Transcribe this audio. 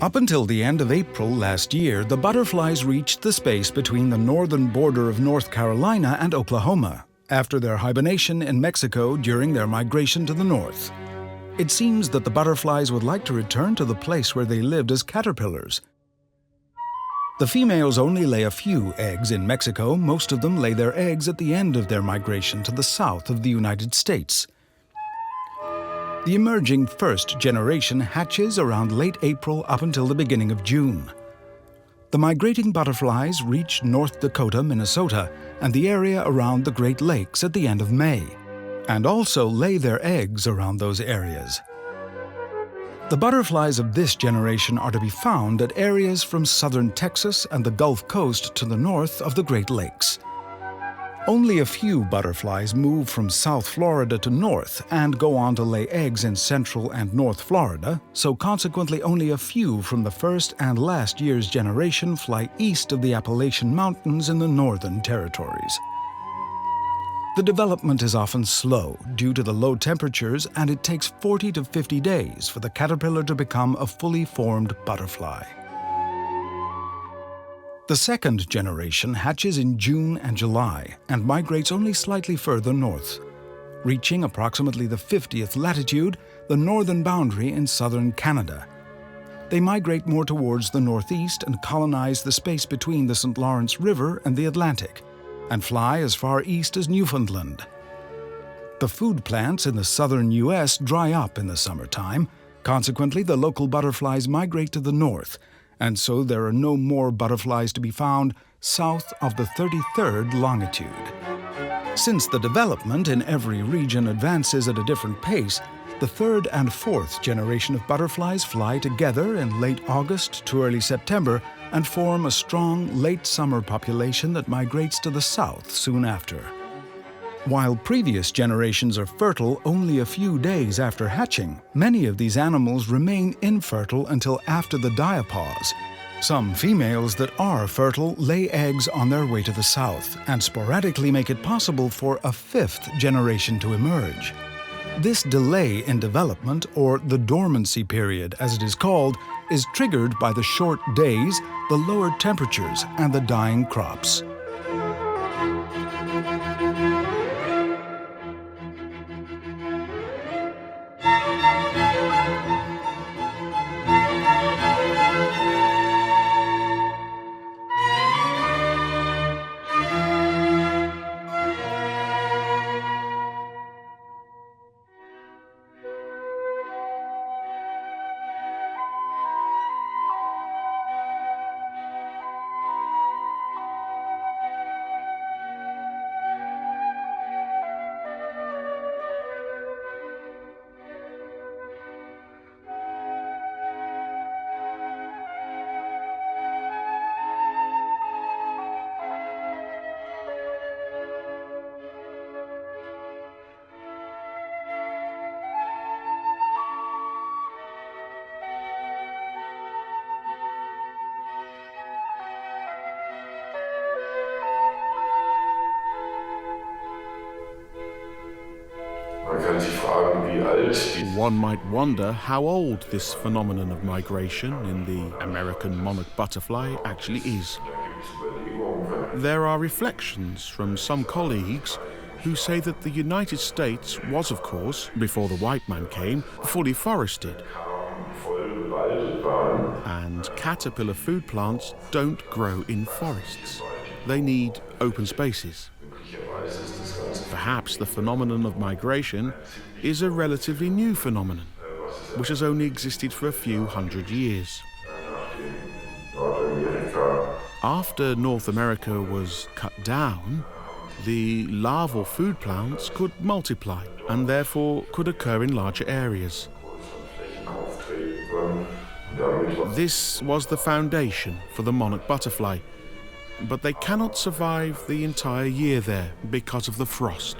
Up until the end of April last year, the butterflies reached the space between the northern border of North Carolina and Oklahoma, after their hibernation in Mexico during their migration to the north. It seems that the butterflies would like to return to the place where they lived as caterpillars. The females only lay a few eggs in Mexico. Most of them lay their eggs at the end of their migration to the south of the United States. The emerging first generation hatches around late April up until the beginning of June. The migrating butterflies reach North Dakota, Minnesota, and the area around the Great Lakes at the end of May, and also lay their eggs around those areas. The butterflies of this generation are to be found at areas from southern Texas and the Gulf Coast to the north of the Great Lakes. Only a few butterflies move from South Florida to north and go on to lay eggs in Central and North Florida, so consequently only a few from the first and last year's generation fly east of the Appalachian Mountains in the Northern Territories. The development is often slow due to the low temperatures, and it takes 40 to 50 days for the caterpillar to become a fully formed butterfly. The second generation hatches in June and July and migrates only slightly further north, reaching approximately the 50th latitude, the northern boundary in southern Canada. They migrate more towards the northeast and colonize the space between the St. Lawrence River and the Atlantic, and fly as far east as Newfoundland. The food plants in the southern U.S. dry up in the summertime. Consequently, the local butterflies migrate to the north, and so there are no more butterflies to be found south of the 33rd longitude. Since the development in every region advances at a different pace, the third and fourth generation of butterflies fly together in late August to early September and form a strong late summer population that migrates to the south soon after. While previous generations are fertile only a few days after hatching, many of these animals remain infertile until after the diapause. Some females that are fertile lay eggs on their way to the south and sporadically make it possible for a fifth generation to emerge. This delay in development, or the dormancy period as it is called, is triggered by the short days, the lower temperatures, and the dying crops. One might wonder how old this phenomenon of migration in the American monarch butterfly actually is. There are reflections from some colleagues who say that the United States was, of course, before the white man came, fully forested. And caterpillar food plants don't grow in forests. They need open spaces. Perhaps the phenomenon of migration is a relatively new phenomenon, which has only existed for a few hundred years. After North America was cut down, the larval food plants could multiply and therefore could occur in larger areas. This was the foundation for the monarch butterfly, but they cannot survive the entire year there because of the frost.